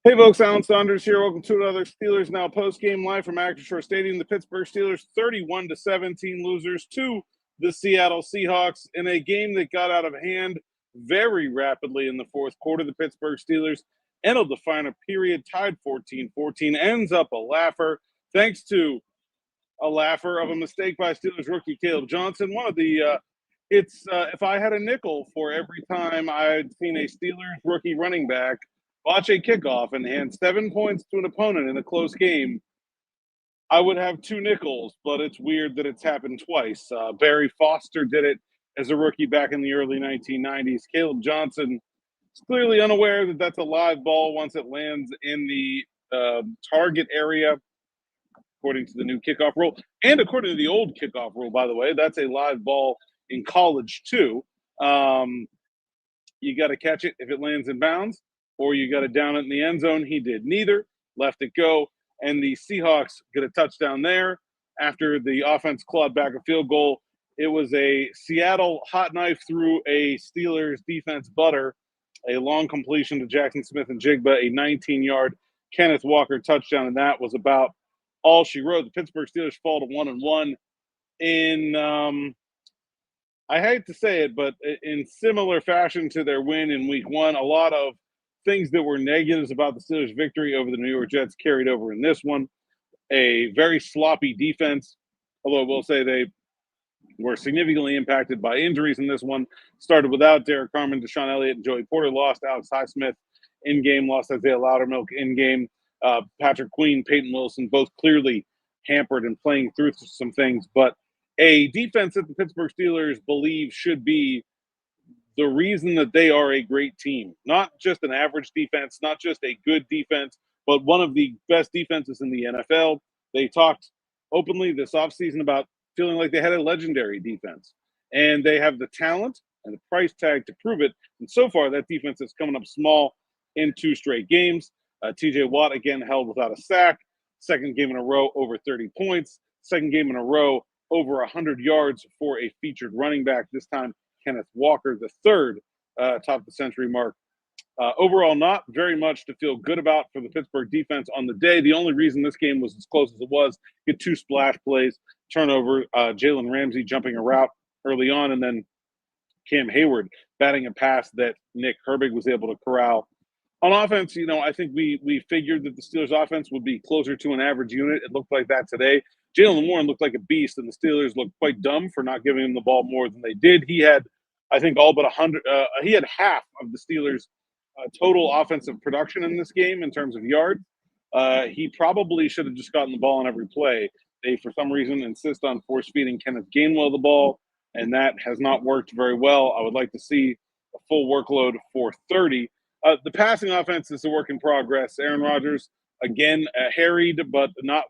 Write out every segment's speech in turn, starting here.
Hey folks, Alan Saunders here. Welcome to another Steelers Now postgame live from Acrisure Stadium. The Pittsburgh Steelers 31-17 losers to the Seattle Seahawks in a game that got out of hand very rapidly in the fourth quarter. The Pittsburgh Steelers ended the final period tied 14-14, ends up a laugher thanks to a laugher of a mistake by Steelers rookie Kaleb Johnson. One of the if I had a nickel for every time I'd seen a Steelers rookie running back watch a kickoff and hand 7 points to an opponent in a close game, I would have two nickels, but it's weird that it's happened twice. Barry Foster did it as a rookie back in the early 1990s. Kaleb Johnson is clearly unaware that that's a live ball once it lands in the target area, according to the new kickoff rule. And according to the old kickoff rule, by the way, that's a live ball in college too. You got to catch it if it lands in bounds, or you got to down it in the end zone. He did neither, left it go, and the Seahawks get a touchdown there after the offense clawed back a field goal. It was a Seattle hot knife through a Steelers defense butter, a long completion to Jackson Smith and Jigba, a 19-yard Kenneth Walker touchdown, and that was about all she wrote. The Pittsburgh Steelers fall to 1-1 in I hate to say it, but in similar fashion to their win in week one. A lot of things that were negatives about the Steelers' victory over the New York Jets carried over in this one. A very sloppy defense, although we'll say they were significantly impacted by injuries in this one. Started without Derek Carmen, Deshaun Elliott, and Joey Porter. Lost Alex Highsmith in-game. Lost Isaiah Loudermilk in-game. Patrick Queen, Peyton Wilson, both clearly hampered and playing through some things. But a defense that the Pittsburgh Steelers believe should be the reason that they are a great team. Not just an average defense, not just a good defense, but one of the best defenses in the NFL. They talked openly this offseason about feeling like they had a legendary defense. And they have the talent and the price tag to prove it. And so far, that defense is coming up small in 2 straight games. T.J. Watt, again, held without a sack. Second game in a row, over 30 points. Second game in a row, over 100 yards for a featured running back. This time, Kenneth Walker, the third top the century mark. Overall, not very much to feel good about for the Pittsburgh defense on the day. The only reason this game was as close as it was, get 2 splash plays, turnover, Jalen Ramsey jumping a route early on, and then Cam Hayward batting a pass that Nick Herbig was able to corral. On offense, I think we figured that the Steelers' offense would be closer to an average unit. It looked like that today. Jalen Warren looked like a beast, and the Steelers looked quite dumb for not giving him the ball more than they did. He had, I think, all but 100. He had half of the Steelers' total offensive production in this game in terms of yards. He probably should have just gotten the ball on every play. They, for some reason, insist on force-feeding Kenneth Gainwell the ball, and that has not worked very well. I would like to see a full workload for 30. The passing offense is a work in progress. Aaron Rodgers, again, harried, but not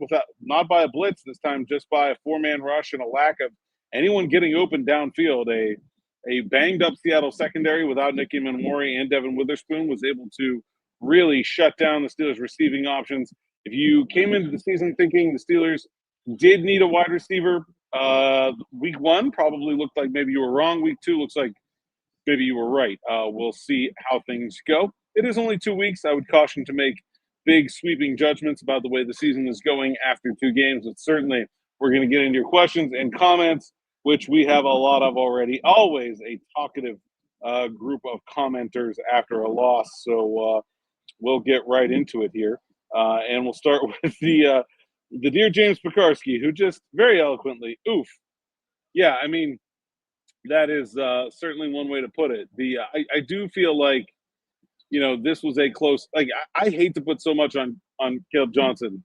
by a blitz this time, just by a 4-man rush and a lack of anyone getting open downfield. A banged-up Seattle secondary without Nicky Manwari and Devin Witherspoon was able to really shut down the Steelers' receiving options. If you came into the season thinking the Steelers did need a wide receiver, week 1 probably looked like maybe you were wrong. Week 2 looks like maybe you were right. We'll see how things go. It is only 2 weeks. I would caution to make big sweeping judgments about the way the season is going after 2 games. But certainly we're going to get into your questions and comments, which we have a lot of already. Always a talkative group of commenters after a loss. So we'll get right into it here. And we'll start with the dear James Pekarsky, who just very eloquently, oof. Yeah, I mean, that is certainly one way to put it. I do feel like, this was a close. Like I hate to put so much on Kaleb Johnson,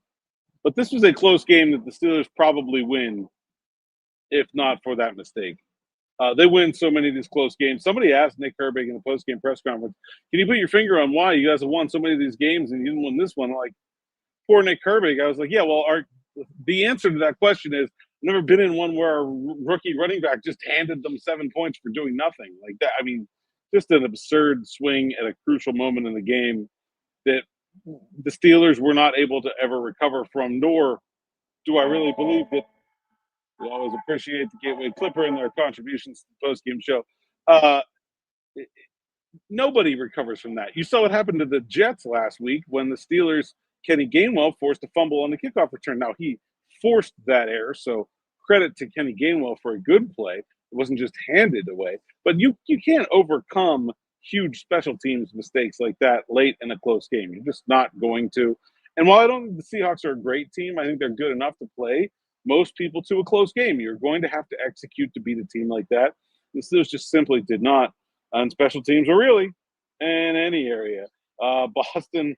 but this was a close game that the Steelers probably win, if not for that mistake. They win so many of these close games. Somebody asked Nick Herbig in the post-game press conference, "Can you put your finger on why you guys have won so many of these games and you didn't win this one?" Like, poor Nick Herbig. I was like, yeah, well, the answer to that question is, I've never been in one where a rookie running back just handed them 7 points for doing nothing like that. I mean, just an absurd swing at a crucial moment in the game that the Steelers were not able to ever recover from, nor do I really believe that. We always appreciate the Gateway Clipper and their contributions to the post-game show. Nobody recovers from that. You saw what happened to the Jets last week when the Steelers, Kenny Gainwell, forced a fumble on the kickoff return. Now, he forced that error, so credit to Kenny Gainwell for a good play. It wasn't just handed away. But you can't overcome huge special teams mistakes like that late in a close game. You're just not going to. And while I don't think the Seahawks are a great team, I think they're good enough to play most people to a close game. You're going to have to execute to beat a team like that. The Steelers just simply did not on special teams or really in any area. Boston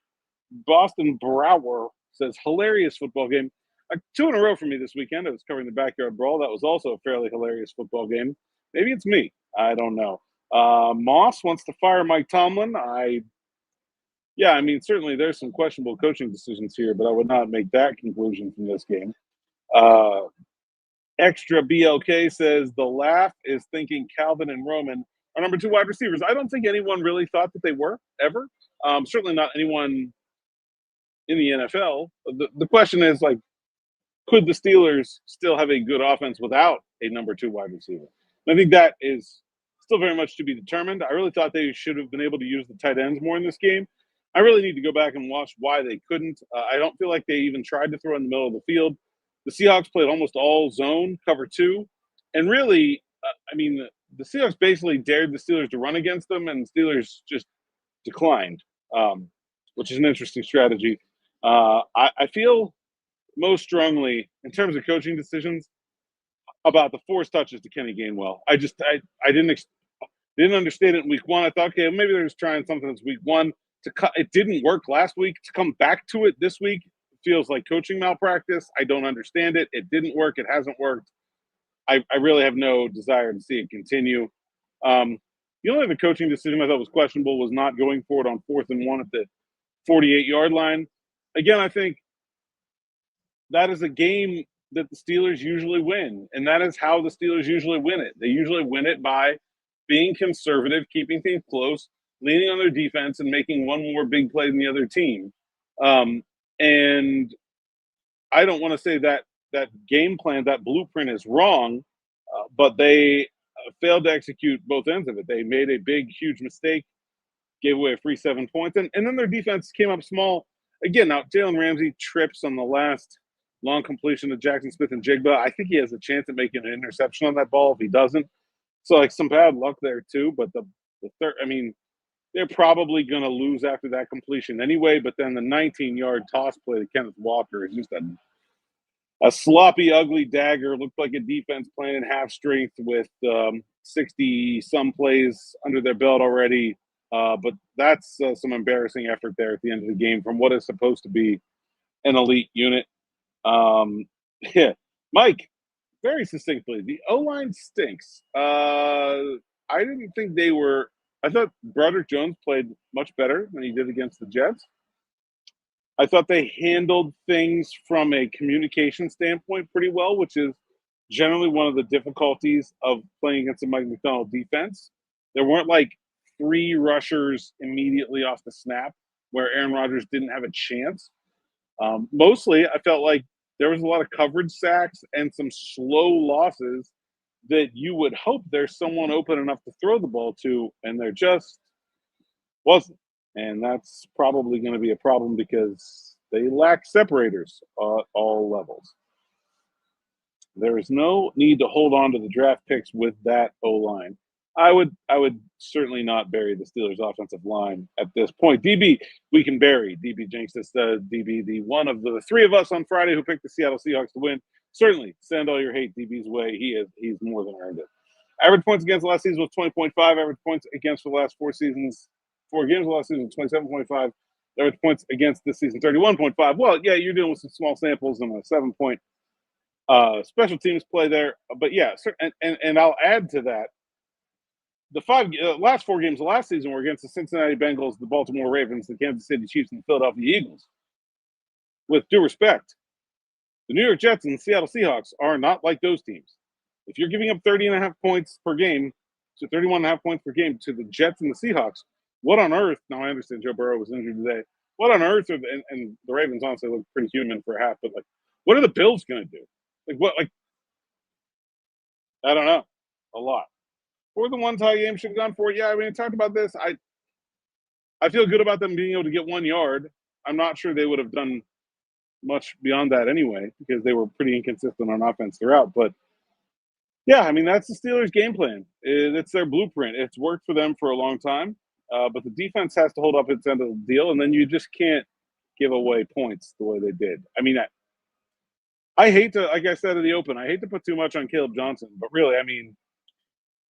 Brower says, hilarious football game. 2 in a row for me this weekend. I was covering the Backyard Brawl. That was also a fairly hilarious football game. Maybe it's me. I don't know. Moss wants to fire Mike Tomlin. Certainly there's some questionable coaching decisions here, but I would not make that conclusion from this game. Extra BLK says, the laugh is thinking Calvin and Roman are number 2 wide receivers. I don't think anyone really thought that they were, ever. Certainly not anyone in the NFL. The question is, like, could the Steelers still have a good offense without a number 2 wide receiver? And I think that is still very much to be determined. I really thought they should have been able to use the tight ends more in this game. I really need to go back and watch why they couldn't. I don't feel like they even tried to throw in the middle of the field. The Seahawks played almost all zone, cover 2. And really, the Seahawks basically dared the Steelers to run against them, and the Steelers just declined, which is an interesting strategy. I feel most strongly, in terms of coaching decisions, about the forced touches to Kenny Gainwell. I didn't understand it in week 1. I thought, okay, maybe they're just trying something that's week 1. It didn't work last week. To come back to it this week feels like coaching malpractice. I don't understand it. It didn't work. It hasn't worked. I really have no desire to see it continue. The only other coaching decision I thought was questionable was not going for it on 4th and 1 at the 48-yard line. Again, I think that is a game that the Steelers usually win, and that is how the Steelers usually win it. They usually win it by being conservative, keeping things close, leaning on their defense, and making one more big play than the other team. And I don't want to say that game plan, that blueprint is wrong, but they failed to execute both ends of it. They made a big, huge mistake, gave away a free 7 points, and then their defense came up small. Again, now Jalen Ramsey trips on the last long completion to Jackson Smith and Jigba. I think he has a chance at making an interception on that ball if he doesn't. So, like, some bad luck there too. But the third, they're probably going to lose after that completion anyway. But then the 19-yard toss play to Kenneth Walker is just a sloppy, ugly dagger. Looked like a defense playing in half strength with 60-some plays under their belt already. But that's some embarrassing effort there at the end of the game from what is supposed to be an elite unit. Mike, very succinctly, the O-line stinks. I didn't think they were – I thought Broderick Jones played much better than he did against the Jets. I thought they handled things from a communication standpoint pretty well, which is generally one of the difficulties of playing against a Mike McDonald defense. There weren't like 3 rushers immediately off the snap where Aaron Rodgers didn't have a chance. Mostly, I felt like there was a lot of coverage sacks and some slow losses that you would hope there's someone open enough to throw the ball to, and there just wasn't. And that's probably going to be a problem because they lack separators at all levels. There is no need to hold on to the draft picks with that O-line. I would certainly not bury the Steelers' offensive line at this point. DB, we can bury. DB Jinx, this DB, the one of the 3 of us on Friday who picked the Seattle Seahawks to win. Certainly, send all your hate DB's way. He's more than earned it. Average points against the last season was 20.5. Average points against the last 4 games of the last season, 27.5. Average points against this season, 31.5. Well, yeah, you're dealing with some small samples and a 7-point special teams play there. But yeah, and I'll add to that. The last 4 games of last season were against the Cincinnati Bengals, the Baltimore Ravens, the Kansas City Chiefs, and the Philadelphia Eagles. With due respect, the New York Jets and the Seattle Seahawks are not like those teams. If you're giving up 30.5 points per game to 31.5 points per game to the Jets and the Seahawks, what on earth? Now, I understand Joe Burrow was injured today. What on earth and the Ravens honestly look pretty human for a half, but like, what are the Bills going to do? I don't know. A lot. Or the one tie game should have gone for it. Yeah, I talked about this. I feel good about them being able to get 1 yard. I'm not sure they would have done much beyond that anyway because they were pretty inconsistent on offense throughout. But yeah, I mean that's the Steelers' game plan. It's their blueprint. It's worked for them for a long time. But the defense has to hold up its end of the deal, and then you just can't give away points the way they did. I mean, I hate to, like I said in the open, I hate to put too much on Kaleb Johnson, but really, I mean,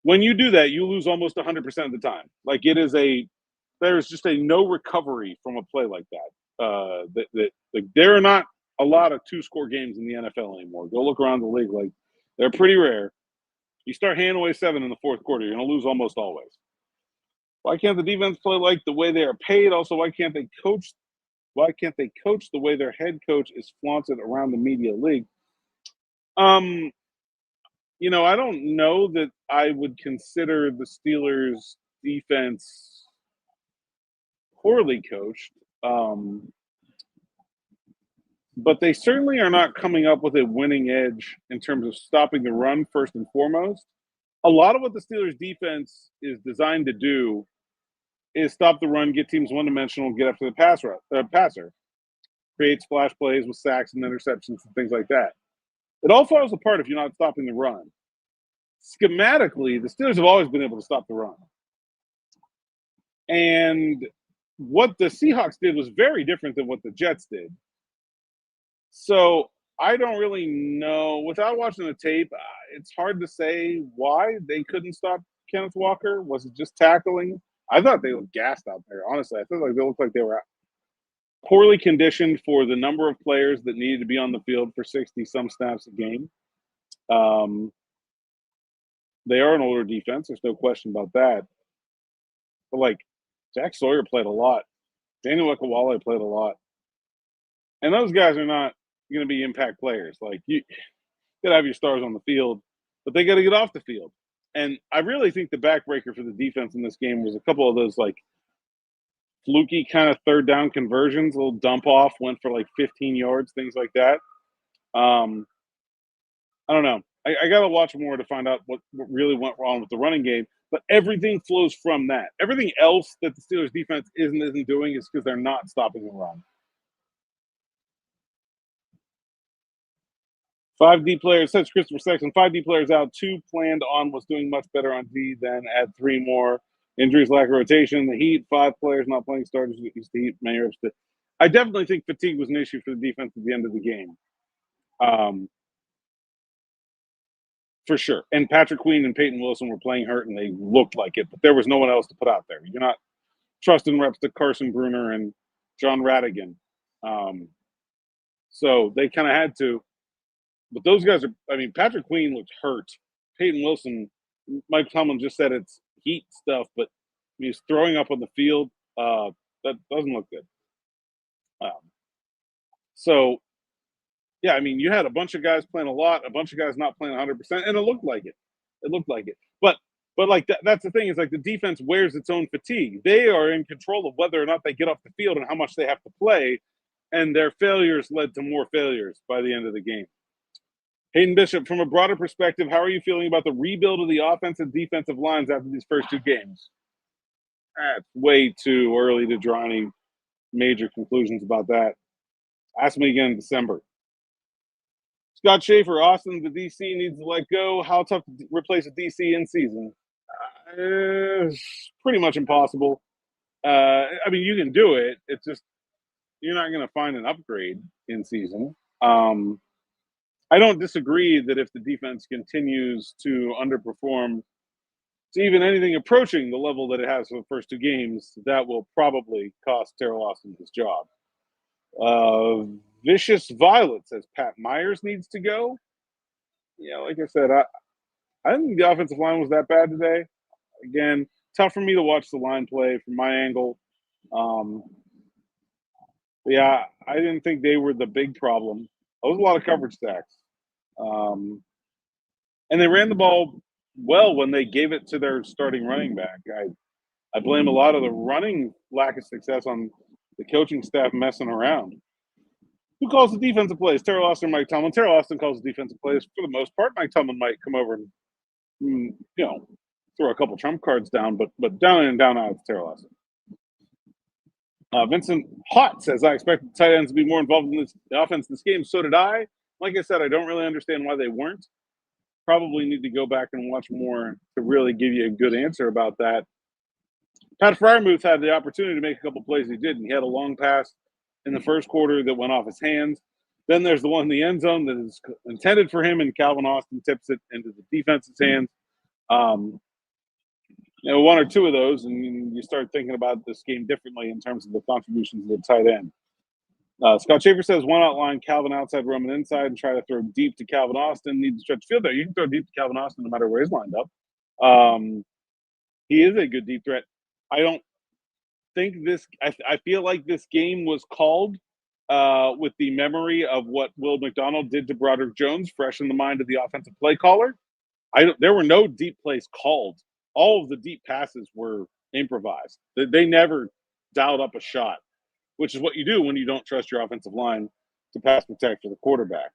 when you do that, you lose almost 100% of the time. Like there's just a no recovery from a play like that. Like, there are not a lot of 2-score games in the NFL anymore. Go look around the league; like they're pretty rare. You start handing away 7 in the fourth quarter, you're going to lose almost always. Why can't the defense play like the way they are paid? Also, why can't they coach? Why can't they coach the way their head coach is flaunted around the media league? Um, I don't know that I would consider the Steelers' defense poorly coached, but they certainly are not coming up with a winning edge in terms of stopping the run first and foremost. A lot of what the Steelers' defense is designed to do is stop the run, get teams one-dimensional, get after the passer, create splash plays with sacks and interceptions and things like that. It all falls apart if you're not stopping the run. Schematically, the Steelers have always been able to stop the run. And what the Seahawks did was very different than what the Jets did. So I don't really know. Without watching the tape, it's hard to say why they couldn't stop Kenneth Walker. Was it just tackling? I thought they looked gassed out there, honestly. I felt like they looked like they were poorly conditioned for the number of players that needed to be on the field for 60-some snaps a game. They are an older defense. There's no question about that. But, like, Jack Sawyer played a lot. Daniel Ekawale played a lot. And those guys are not going to be impact players. Like, you got to have your stars on the field, but they got to get off the field. And I really think the backbreaker for the defense in this game was a couple of those, like, fluky kind of third down conversions, a little dump off, went for like 15 yards, things like that. I don't know. I got to watch more to find out what really went wrong with the running game. But everything flows from that. Everything else that the Steelers defense isn't doing is because they're not stopping the run. 5 D players, says Christopher Sexton, 5 D players out, 2 planned on was doing much better on D, then add 3 more. Injuries, lack of rotation. The Heat, 5 players not playing starters against the Heat. Many reps. I definitely think fatigue was an issue for the defense at the end of the game. For sure. And Patrick Queen and Peyton Wilson were playing hurt, and they looked like it, but there was no one else to put out there. You're not trusting reps to Carson Bruner and John Radigan. So they kind of had to. But those guys Patrick Queen looked hurt. Peyton Wilson, Mike Tomlin just said it's heat stuff, but he's throwing up on the field. That doesn't look good. So, yeah, you had a bunch of guys playing a lot, a bunch of guys not playing 100%, and it looked like it. It looked like it. But like that's the thing is like the defense wears its own fatigue. They are in control of whether or not they get off the field and how much they have to play, and their failures led to more failures by the end of the game. Hayden Bishop, from a broader perspective, how are you feeling about the rebuild of the offensive and defensive lines after these first 2 games? It's way too early to draw any major conclusions about that. Ask me again in December. Scott Schaefer, Austin, the DC needs to let go. How tough to replace a DC in season? It's pretty much impossible. You can do it. It's just you're not going to find an upgrade in season. I don't disagree that if the defense continues to underperform to even anything approaching the level that it has for the first 2 games, that will probably cost Terrell Austin his job. Vicious Violet says Pat Myers needs to go. Yeah, like I said, I didn't think the offensive line was that bad today. Again, tough for me to watch the line play from my angle. Yeah, I didn't think they were the big problem. There was a lot of coverage sacks. And they ran the ball well when they gave it to their starting running back. I blame a lot of the running lack of success on the coaching staff messing around. Who calls the defensive plays? Terrell Austin or Mike Tomlin? Terrell Austin calls the defensive plays for the most part. Mike Tomlin might come over and, throw a couple trump cards down, but down in and down out, it's Terrell Austin. Vincent Hott says, I expected the tight ends to be more involved in the offense this game. So did I. Like I said, I don't really understand why they weren't. Probably need to go back and watch more to really give you a good answer about that. Pat Fryermuth had the opportunity to make a couple plays. He did, and he had a long pass in the first quarter that went off his hands. Then there's the one in the end zone that is intended for him, and Calvin Austin tips it into the defense's hands. One or two of those, and you start thinking about this game differently in terms of the contributions of the tight end. Scott Schaefer says, one outline, Calvin outside, Roman inside, and try to throw deep to Calvin Austin. Need to stretch field there. You can throw deep to Calvin Austin no matter where he's lined up. He is a good deep threat. I don't think this – I feel like this game was called with the memory of what Will McDonald did to Broderick Jones, fresh in the mind of the offensive play caller. There were no deep plays called. All of the deep passes were improvised. They never dialed up a shot, which is what you do when you don't trust your offensive line to pass protect for the quarterback.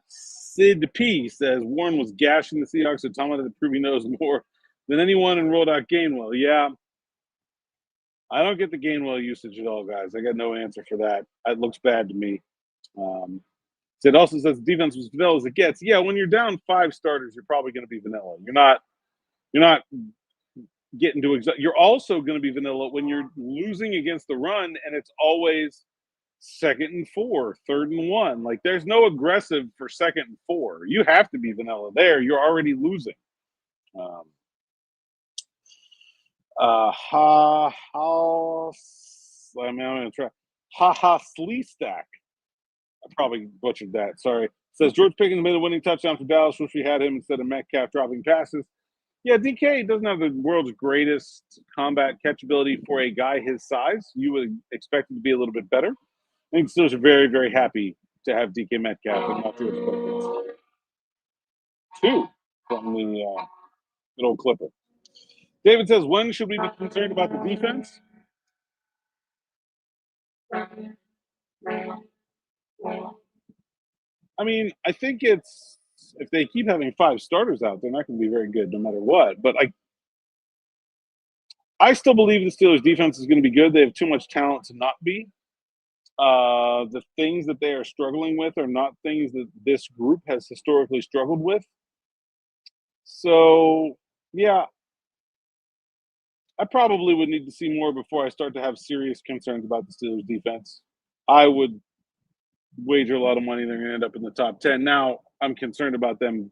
Sid P says Warren was gashing the Seahawks, so Tomlin had to prove he knows more than anyone and rolled out Gainwell. Yeah, I don't get the Gainwell usage at all, guys. I got no answer for that. It looks bad to me. Sid also says the defense was vanilla as it gets. Yeah, when you're down 5 starters, you're probably going to be vanilla. You're not getting to you're also going to be vanilla when you're losing against the run and it's always 2nd and 4, 3rd and 1. Like there's no aggressive for 2nd and 4. You have to be vanilla there. You're already losing. I'm going to try. Sleestack. I probably butchered that. Sorry. Says George Pickens made a winning touchdown for Dallas. Wish we had him instead of Metcalf dropping passes. Yeah, DK doesn't have the world's greatest combat catchability for a guy his size. You would expect him to be a little bit better. I think the Steelers are very, very happy to have DK Metcalf and not George Pickens. 2 from the good old Clipper. David says, when should we be concerned about the defense? I mean, I think it's if they keep having 5 starters out, they're not going to be very good no matter what. But I still believe the Steelers' defense is going to be good. They have too much talent to not be. The things that they are struggling with are not things that this group has historically struggled with. So, yeah, I probably would need to see more before I start to have serious concerns about the Steelers' defense. I would wager a lot of money they're going to end up in the top 10. Now, I'm concerned about them.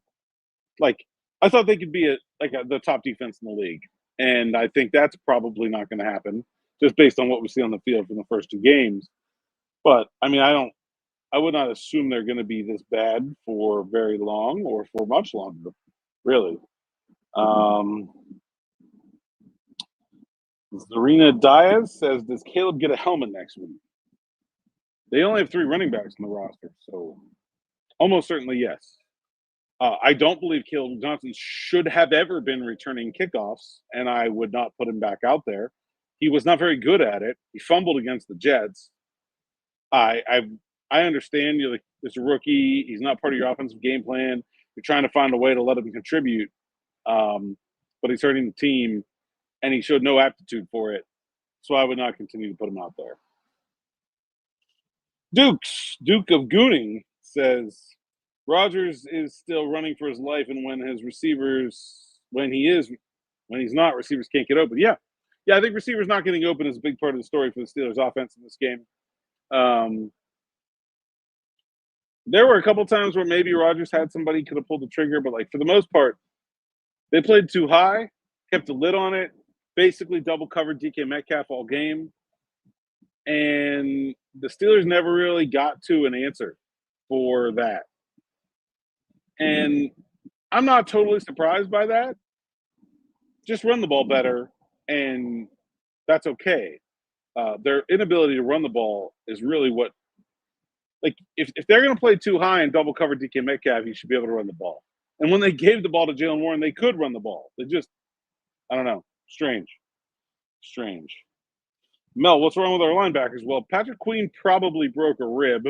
I thought they could be the top defense in the league, and I think that's probably not going to happen just based on what we see on the field from the first 2 games. But I mean, I would not assume they're going to be this bad for very long or for much longer, really. Zarina Diaz says, does Kaleb get a helmet next week? They only have 3 running backs in the roster, so almost certainly yes. I don't believe Kaleb Johnson should have ever been returning kickoffs, and I would not put him back out there. He was not very good at it. He fumbled against the Jets. I understand you're it's a rookie. He's not part of your offensive game plan. You're trying to find a way to let him contribute, but he's hurting the team, and he showed no aptitude for it. So I would not continue to put him out there. Duke of Gooning says Rodgers is still running for his life, and when he's not, receivers can't get open. Yeah, I think receivers not getting open is a big part of the story for the Steelers' offense in this game. There were a couple times where maybe Rodgers had somebody could have pulled the trigger, but for the most part, they played too high, kept a lid on it, basically double covered DK Metcalf all game, and the Steelers never really got to an answer for that. And I'm not totally surprised by that. Just run the ball better, and that's okay. Their inability to run the ball is really what if they're going to play too high and double cover DK Metcalf, he should be able to run the ball. And when they gave the ball to Jaylen Warren, they could run the ball. They just, I don't know, strange. Mel, what's wrong with our linebackers? Well, Patrick Queen probably broke a rib,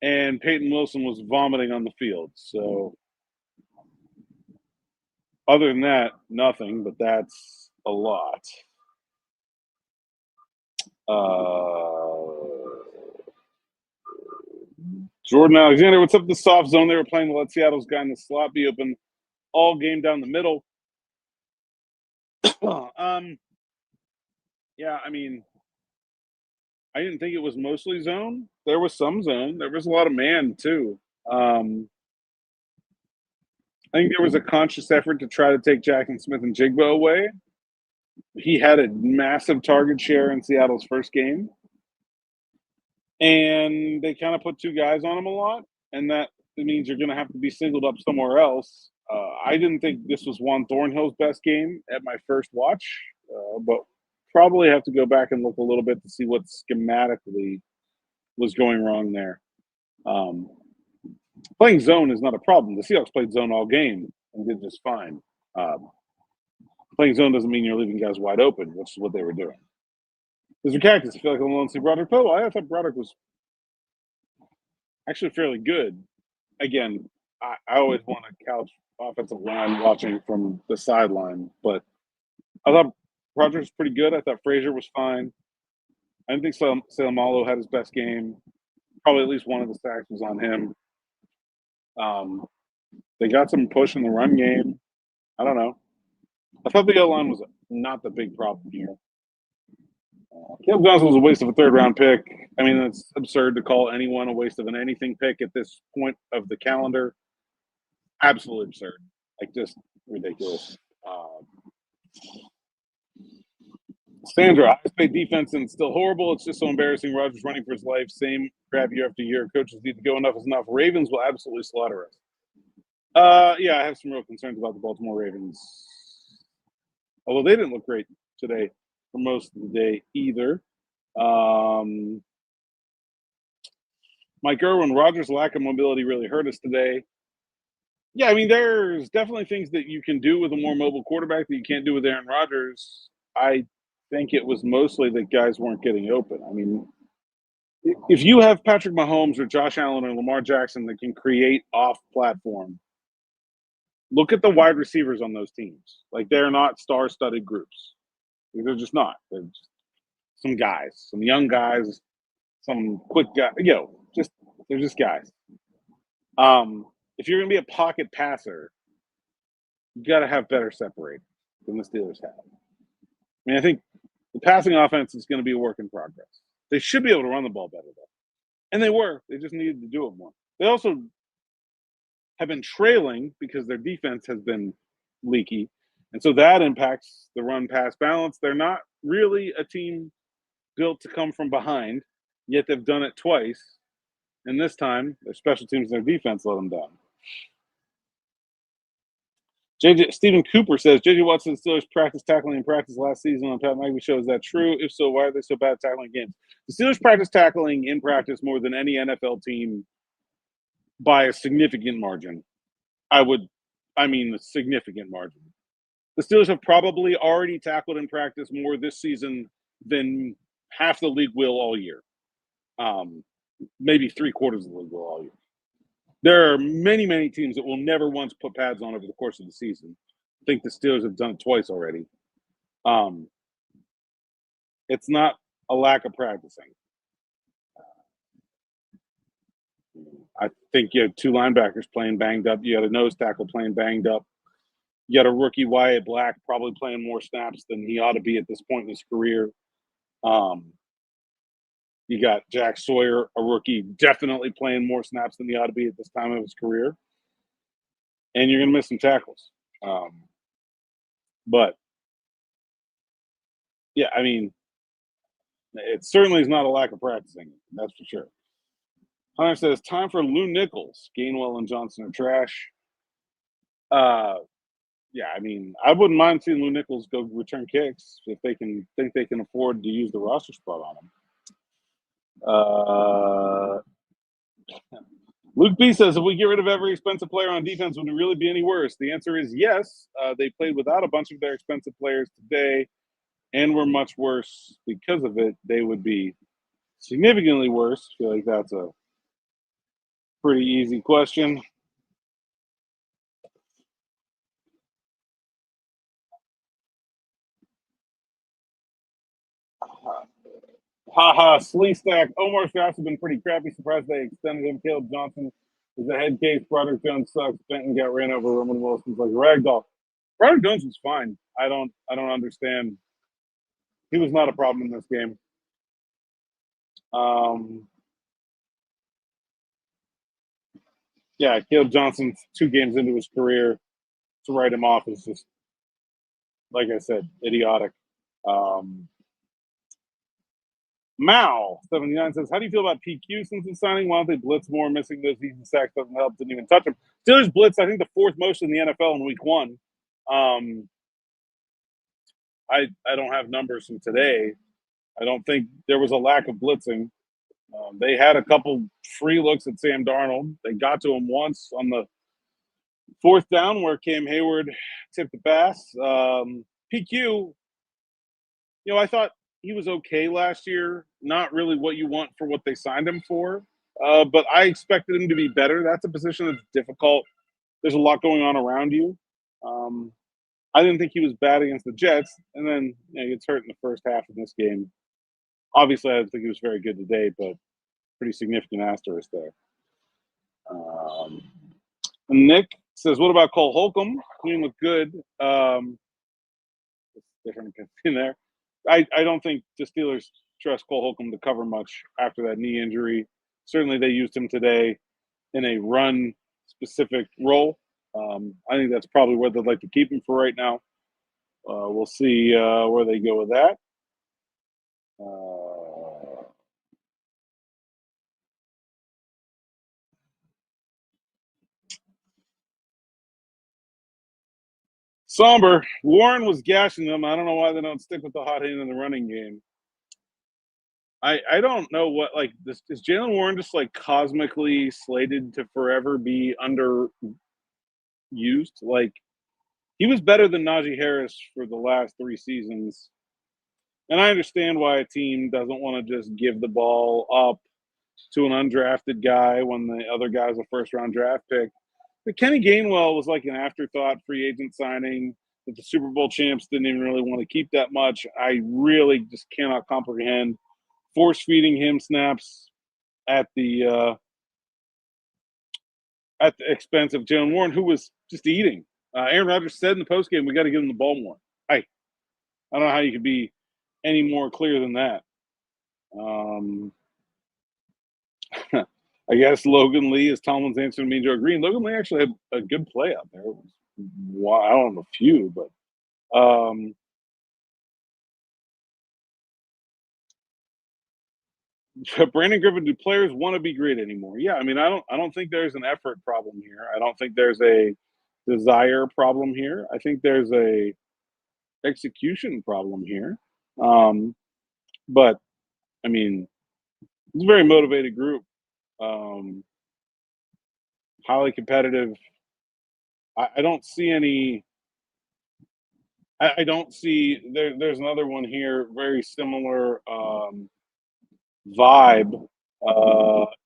and Peyton Wilson was vomiting on the field. So other than that, nothing, but that's a lot. Jordan Alexander, what's up? The soft zone they were playing to let Seattle's guy in the slot be open all game down the middle. Yeah, I mean, I didn't think it was mostly zone. There was some zone. There was a lot of man too. I think there was a conscious effort to try to take Jackson Smith and Jigba away. He had a massive target share in Seattle's first game, and they kind of put two guys on him a lot, and that means you're going to have to be singled up somewhere else. I didn't think this was Juan Thornhill's best game at my first watch, but probably have to go back and look a little bit to see what schematically was going wrong there. Playing zone is not a problem. The Seahawks played zone all game and did just fine. Playing zone doesn't mean you're leaving guys wide open, which is what they were doing. Mr. Cactus, I feel like I'm alone to see Broderick Poe. I thought Broderick was actually fairly good. Again, I always want a couch offensive line watching from the sideline, but I thought Broderick was pretty good. I thought Frazier was fine. I didn't think Salamalo had his best game. Probably at least one of the sacks was on him. They got some push in the run game. I don't know. I thought the O-line was not the big problem here. Kaleb Johnson was a waste of a third-round pick. I mean, it's absurd to call anyone a waste of an anything pick at this point of the calendar. Absolutely absurd. Like, just ridiculous. Sandra, highest paid defense and still horrible. It's just so embarrassing. Rodgers running for his life. Same crap year after year. Coaches need to go. Enough is enough. Ravens will absolutely slaughter us. Yeah, I have some real concerns about the Baltimore Ravens. Although they didn't look great today for most of the day either. Mike Irwin, Rodgers' lack of mobility really hurt us today. Yeah, I mean, there's definitely things that you can do with a more mobile quarterback that you can't do with Aaron Rodgers. I think it was mostly that guys weren't getting open. I mean, if you have Patrick Mahomes or Josh Allen or Lamar Jackson that can create off-platform, look at the wide receivers on those teams. Like, they're not star-studded groups. They're just not. They're just some guys, some young guys, some quick guys. They're just guys. If you're going to be a pocket passer, you got to have better separation than the Steelers have. I mean, I think the passing offense is going to be a work in progress. They should be able to run the ball better, though. And they were. They just needed to do it more. They also have been trailing because their defense has been leaky. And so that impacts the run-pass balance. They're not really a team built to come from behind, yet they've done it twice. And this time, their special teams and their defense let them down. Stephen Cooper says, J.J. Watson Steelers practice tackling in practice last season on Pat McAfee show. Is that true? If so, why are they so bad at tackling games? The Steelers practice tackling in practice more than any NFL team by a significant margin. A significant margin. The Steelers have probably already tackled in practice more this season than half the league will all year. Maybe 3/4 of the league will all year. There are many, many teams that will never once put pads on over the course of the season. I think the Steelers have done it twice already. It's not a lack of practicing. I think you had two linebackers playing banged up. You had a nose tackle playing banged up. You had a rookie, Wyatt Black, probably playing more snaps than he ought to be at this point in his career. You got Jack Sawyer, a rookie, definitely playing more snaps than he ought to be at this time of his career. And you're going to miss some tackles. But, yeah, I mean, it certainly is not a lack of practicing. That's for sure. Hunter says, time for Lou Nichols. Gainwell and Johnson are trash. Yeah, I mean, I wouldn't mind seeing Lou Nichols go return kicks if they can think they can afford to use the roster spot on him. Luke B says, if we get rid of every expensive player on defense, would it really be any worse? The answer is yes. They played without a bunch of their expensive players today and were much worse because of it. They would be significantly worse. I feel like that's a pretty easy question. Haha, Slee Stack. Omar Scott's have been pretty crappy. Surprised they extended him. Kaleb Johnson is a head case. Broderick Jones sucks. Benton got ran over. Roman Wilson's like a ragdoll. Broderick Jones was fine. I don't understand. He was not a problem in this game. Yeah, Kaleb Johnson, 2 games into his career, to write him off is just, like I said, idiotic. Mao 79 says, "How do you feel about PQ since the signing? Why don't they blitz more? Missing those easy sacks doesn't help. Didn't even touch him. Steelers blitz, I think, the 4th most in the NFL in Week 1. I don't have numbers from today. I don't think there was a lack of blitzing. They had a couple free looks at Sam Darnold. They got to him once on the 4th down where Cam Hayward tipped the pass. PQ, I thought he was okay last year. Not really what you want for what they signed him for. But I expected him to be better. That's a position that's difficult. There's a lot going on around you. I didn't think he was bad against the Jets. And then he gets hurt in the first half of this game. Obviously, I didn't think he was very good today, but pretty significant asterisk there. Nick says, what about Cole Holcomb? He didn't look good. Different in there. I don't think the Steelers trust Cole Holcomb to cover much after that knee injury. Certainly they used him today in a run-specific role. I think that's probably where they'd like to keep him for right now. We'll see where they go with that. Somber. Warren was gashing them. I don't know why they don't stick with the hot hand in the running game. I don't know what, like, this is Jalen Warren just like cosmically slated to forever be underused? Like, he was better than Najee Harris for the last 3 seasons. And I understand why a team doesn't want to just give the ball up to an undrafted guy when the other guy's a first-round draft pick. But Kenny Gainwell was like an afterthought free agent signing that the Super Bowl champs didn't even really want to keep that much. I really just cannot comprehend force-feeding him snaps at the expense of Jalen Warren, who was just eating. Aaron Rodgers said in the postgame, we got to give him the ball more. I don't know how you could be any more clear than that. I guess Logan Lee is Tomlin's answer to me, Joe Green. Logan Lee actually had a good play out there. I don't know a few, but Brandon Griffin, do players want to be great anymore? Yeah, I mean, I don't think there's an effort problem here. I don't think there's a desire problem here. I think there's a execution problem here. But I mean, it's a very motivated group, highly competitive. I don't see any. I don't see there's another one here, very similar vibe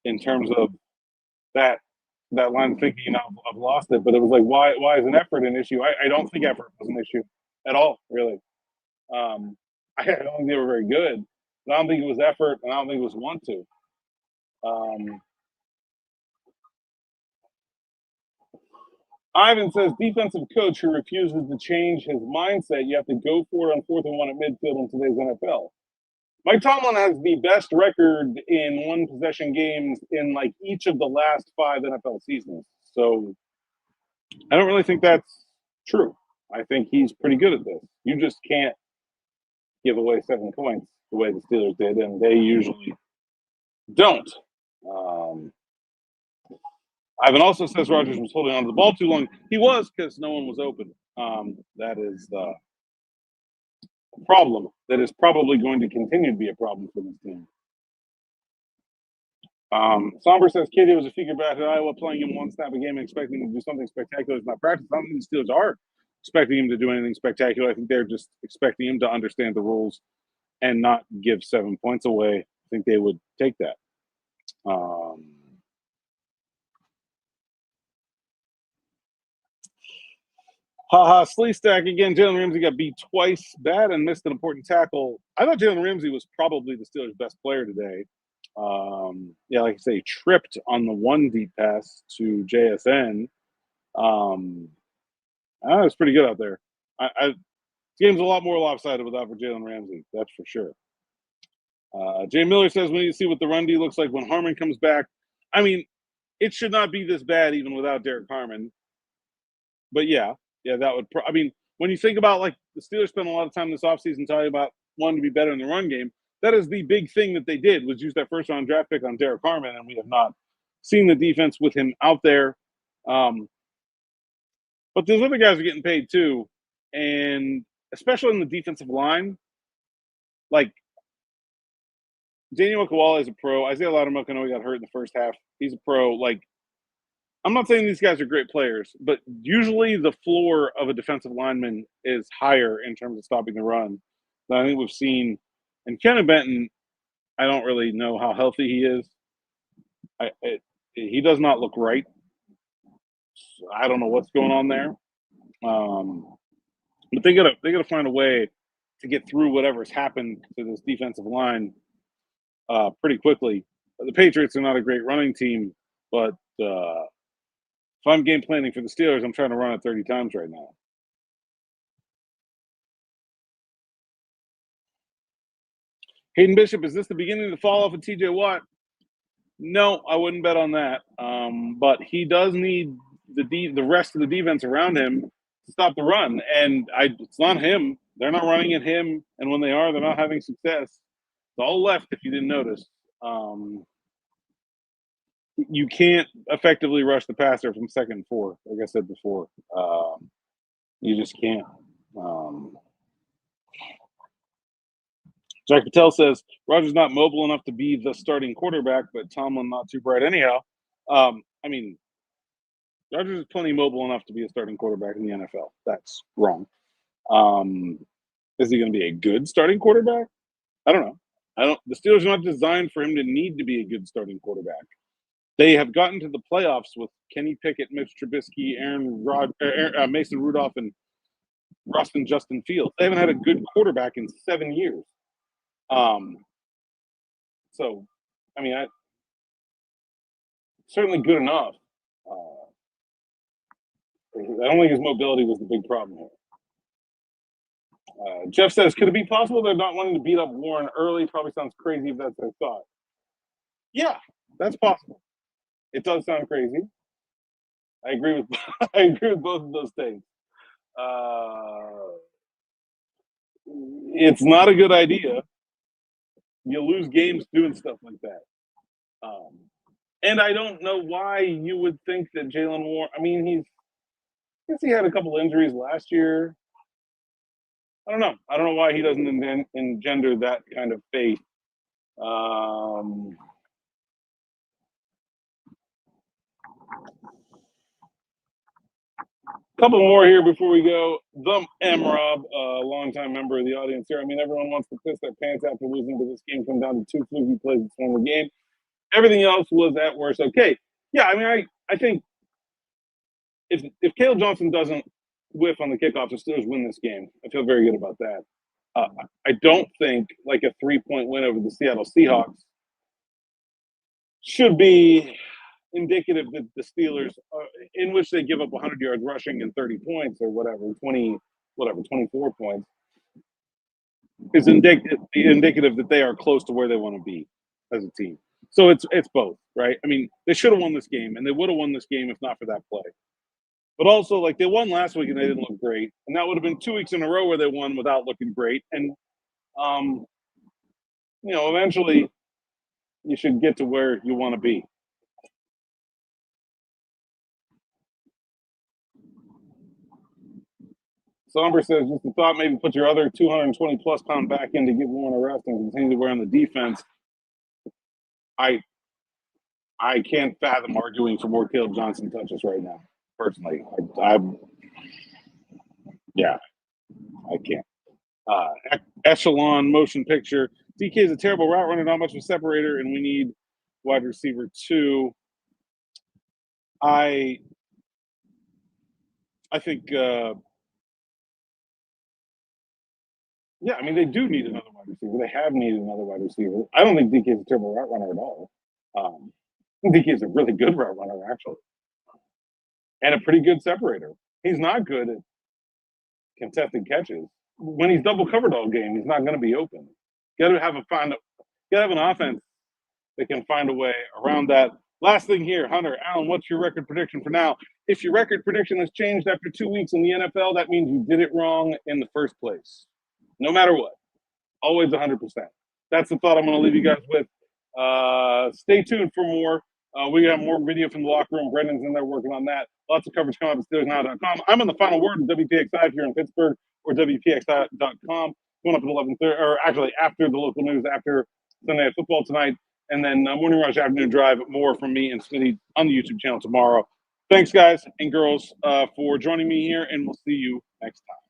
in terms of that line of thinking. I've lost it, but it was like, why is an effort an issue? I don't think effort was an issue at all, really. I don't think they were very good, but I don't think it was effort, and I don't think it was want to. Ivan says, defensive coach who refuses to change his mindset, you have to go for it on 4th and 1 at midfield in today's NFL. Mike Tomlin has the best record in one-possession games in like each of the last 5 NFL seasons. So I don't really think that's true. I think he's pretty good at this. You just can't give away 7 points the way the Steelers did, and they usually don't. Ivan also says Rodgers was holding on to the ball too long. He was, because no one was open. That is the problem that is probably going to continue to be a problem for this team. Somber says KD was a figure back at Iowa, playing him 1 snap a game and expecting him to do something spectacular is not practice. I don't think the Steelers are expecting him to do anything spectacular. I think they're just expecting him to understand the rules and not give 7 points away. I think they would take that. Haha, Slee Stack again. Jalen Ramsey got beat twice bad and missed an important tackle. I thought Jalen Ramsey was probably the Steelers' best player today. Yeah, like I say, tripped on the one deep pass to JSN. It was pretty good out there. This game's a lot more lopsided without for Jalen Ramsey. That's for sure. Jay Miller says we need to see what the run D looks like when Harmon comes back. I mean, it should not be this bad even without Derek Harmon. But yeah, that would. I mean, when you think about like the Steelers spent a lot of time this offseason talking about wanting to be better in the run game, that is the big thing that they did was use that first round draft pick on Derek Harmon, and we have not seen the defense with him out there. But those other guys are getting paid too, and especially in the defensive line, like Daniel Akawala is a pro. Isaiah Loudermilk, I know he got hurt in the first half. He's a pro. Like, I'm not saying these guys are great players, but usually the floor of a defensive lineman is higher in terms of stopping the run than I think we've seen. And Kenneth Benton, I don't really know how healthy he is. He does not look right. I don't know what's going on there. But they gotta find a way to get through whatever's happened to this defensive line pretty quickly. The Patriots are not a great running team, but if I'm game planning for the Steelers, I'm trying to run it 30 times right now. Hayden Bishop, is this the beginning of the fall off of TJ Watt? No, I wouldn't bet on that. But he does need the rest of the defense around him to stop the run. And it's not him. They're not running at him. And when they are, they're not having success. It's all left, if you didn't notice. You can't effectively rush the passer from 2nd and 4, like I said before. You just can't. Jack Patel says Rodgers not mobile enough to be the starting quarterback, but Tomlin not too bright anyhow. I mean, Rodgers is plenty mobile enough to be a starting quarterback in the NFL. That's wrong. Is he going to be a good starting quarterback? I don't know. The Steelers are not designed for him to need to be a good starting quarterback. They have gotten to the playoffs with Kenny Pickett, Mitch Trubisky, Mason Rudolph, and Rustin Justin Fields. They haven't had a good quarterback in 7 years. So, I mean, certainly good enough. I don't think his mobility was the big problem here. Jeff says, could it be possible they're not wanting to beat up Warren early? Probably sounds crazy if that's their thought. Yeah, that's possible. It does sound crazy. I agree with both of those things. It's not a good idea. You lose games doing stuff like that. And I don't know why you would think that Jalen Warren. I mean, I guess he had a couple injuries last year. I don't know. I don't know why he doesn't engender that kind of faith. Couple more here before we go. The M-Rob, a longtime member of the audience here. I mean, everyone wants to piss their pants after losing, but this game came down to 2 fluky plays to win the game. Everything else was at worst okay. Yeah, I mean, I think if Kaleb Johnson doesn't whiff on the kickoff, the Steelers win this game. I feel very good about that. I don't think like a 3-point win over the Seattle Seahawks should be indicative that the Steelers, in which they give up 100 yards rushing and 30 points or whatever, 24 points, is indicative that they are close to where they want to be as a team. So it's both, right? I mean, they should have won this game, and they would have won this game if not for that play. But also, like, they won last week and they didn't look great, and that would have been 2 weeks in a row where they won without looking great. And eventually, you should get to where you want to be. Saunders says, just a thought, maybe put your other 220-plus pound back in to give Warren a rest and continue to wear on the defense. I can't fathom arguing for more Kaleb Johnson touches right now, personally. I can't. Echelon motion picture. DK is a terrible route runner, not much of a separator, and we need wide receiver 2. I think Yeah, I mean, they do need another wide receiver. They have needed another wide receiver. I don't think DK is a terrible route runner at all. I think DK is a really good route runner, actually, and a pretty good separator. He's not good at contested catches. When he's double covered all game, he's not going to be open. Got to have an offense that can find a way around that. Last thing here, Hunter, Allen, what's your record prediction for now? If your record prediction has changed after 2 weeks in the NFL, that means you did it wrong in the first place. No matter what, always 100%. That's the thought I'm going to leave you guys with. Stay tuned for more. We got more video from the locker room. Brendan's in there working on that. Lots of coverage coming up at SteelersNow.com. I'm on the final word of WPXI here in Pittsburgh, or WPXI.com. Going up at 11:30, or actually after the local news, after Sunday Night Football tonight. And then Morning Rush Afternoon Drive, more from me and Smitty on the YouTube channel tomorrow. Thanks, guys and girls, for joining me here, and we'll see you next time.